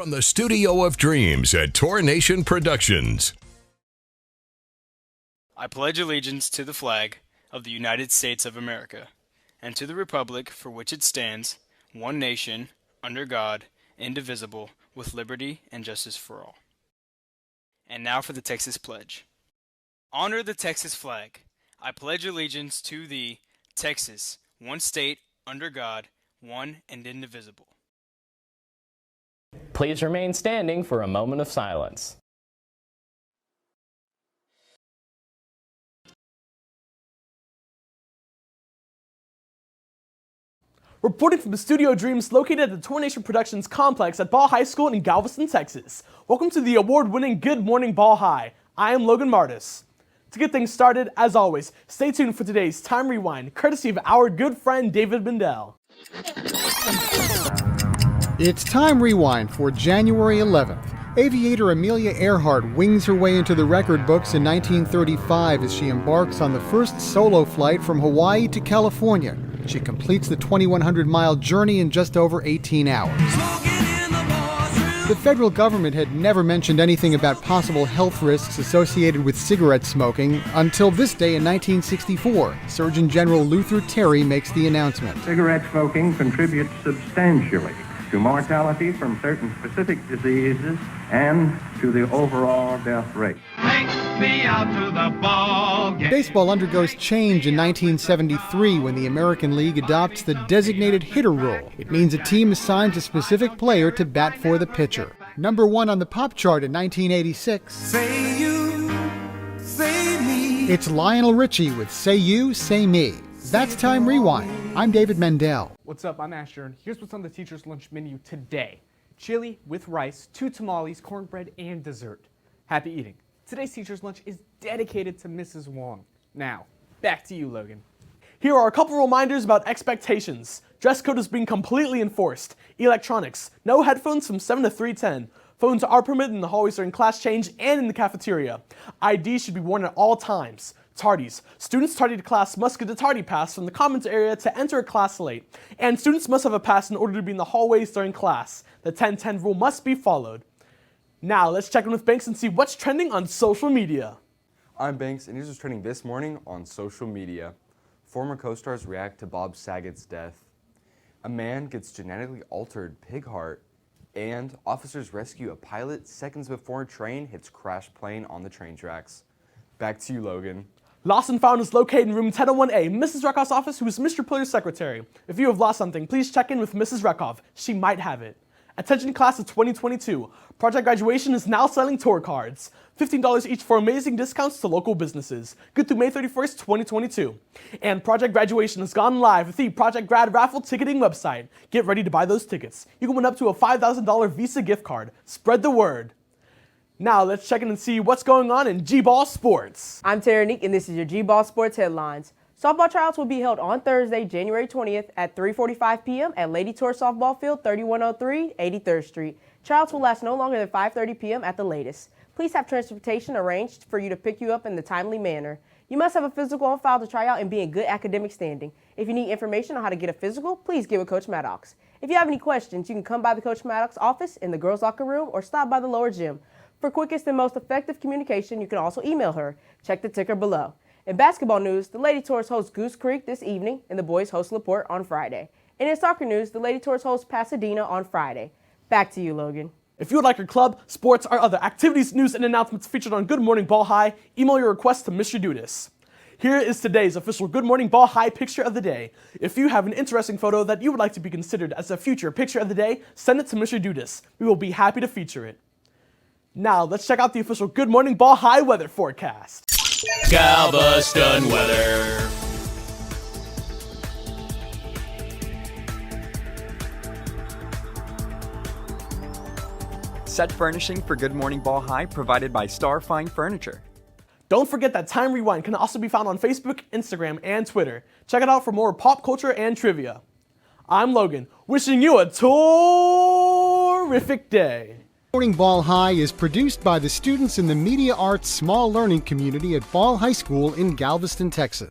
From the Studio of Dreams at Tour Nation Productions. I pledge allegiance to the flag of the United States of America, and to the republic for which it stands, one nation, under God, indivisible, with liberty and justice for all. And now for the Texas Pledge. Honor the Texas flag. I pledge allegiance to the Texas, one state, under God, one and indivisible. Please remain standing for a moment of silence. Reporting from the Studio of Dreams located at the Tour Nation Productions complex at Ball High School in Galveston, Texas. Welcome to the award-winning Good Morning Ball High. I am Logan Martis. To get things started, as always, stay tuned for today's Time Rewind, courtesy of our good friend David Bendel. It's Time Rewind for January 11th. Aviator Amelia Earhart wings her way into the record books in 1935 as she embarks on the first solo flight from Hawaii to California. She completes the 2,100-mile journey in just over 18 hours. The federal government had never mentioned anything about possible health risks associated with cigarette smoking until this day in 1964. Surgeon General Luther Terry makes the announcement. Cigarette smoking contributes substantially to mortality from certain specific diseases and to the overall death rate. Take me out to the ball game. Baseball undergoes change in 1973 when the American League adopts the designated hitter rule. It means a team assigns a specific player to bat for the pitcher. Number one on the pop chart in 1986. Say you, say me. It's Lionel Richie with Say You, Say Me. That's Time Rewind. I'm David Mendel. What's up? I'm Asher, and here's what's on the teacher's lunch menu today. Chili with rice, 2 tamales, cornbread, and dessert. Happy eating. Today's teacher's lunch is dedicated to Mrs. Wong. Now, back to you, Logan. Here are a couple reminders about expectations. Dress code is being completely enforced. Electronics, no headphones from 7 to 3:10. Phones are permitted in the hallways during class change and in the cafeteria. ID should be worn at all times. Tardies. Students tardy to class must get a tardy pass from the commons area to enter a class late. And students must have a pass in order to be in the hallways during class. The 10-10 rule must be followed. Now, let's check in with Banks and see what's trending on social media. I'm Banks, and here's what's trending this morning on social media. Former co-stars react to Bob Saget's death. A man gets genetically altered pig heart. And officers rescue a pilot seconds before a train hits crash plane on the train tracks. Back to you, Logan. Lost and Found is located in room 1001A, Mrs. Rekoff's office, who is Mr. Puller's secretary. If you have lost something, please check in with Mrs. Rekoff. She might have it. Attention class of 2022. Project Graduation is now selling tour cards. $15 each for amazing discounts to local businesses. Good through May 31st, 2022. And Project Graduation has gone live with the Project Grad raffle ticketing website. Get ready to buy those tickets. You can win up to a $5,000 Visa gift card. Spread the word. Now, let's check in and see what's going on in G-Ball Sports. I'm Terranique, and this is your G-Ball Sports headlines. Softball tryouts will be held on Thursday, January 20th at 3:45 p.m. at Lady Tour Softball Field, 3103 83rd Street. Tryouts will last no longer than 5:30 p.m. at the latest. Please have transportation arranged for you to pick you up in a timely manner. You must have a physical on file to try out and be in good academic standing. If you need information on how to get a physical, please give it Coach Maddox. If you have any questions, you can come by the Coach Maddox office in the girls' locker room or stop by the lower gym. For quickest and most effective communication, you can also email her. Check the ticker below. In basketball news, the Lady Tours host Goose Creek this evening, and the boys host LaPorte on Friday. And in soccer news, the Lady Tours host Pasadena on Friday. Back to you, Logan. If you would like your club, sports, or other activities, news, and announcements featured on Good Morning Ball High, email your request to Mr. Dudis. Here is today's official Good Morning Ball High picture of the day. If you have an interesting photo that you would like to be considered as a future picture of the day, send it to Mr. Dudis. We will be happy to feature it. Now, let's check out the official Good Morning Ball High weather forecast. Galveston weather. Set furnishing for Good Morning Ball High provided by Star Fine Furniture. Don't forget that Time Rewind can also be found on Facebook, Instagram, and Twitter. Check it out for more pop culture and trivia. I'm Logan, wishing you a terrific day. Morning Ball High is produced by the students in the Media Arts Small Learning Community at Ball High School in Galveston, Texas.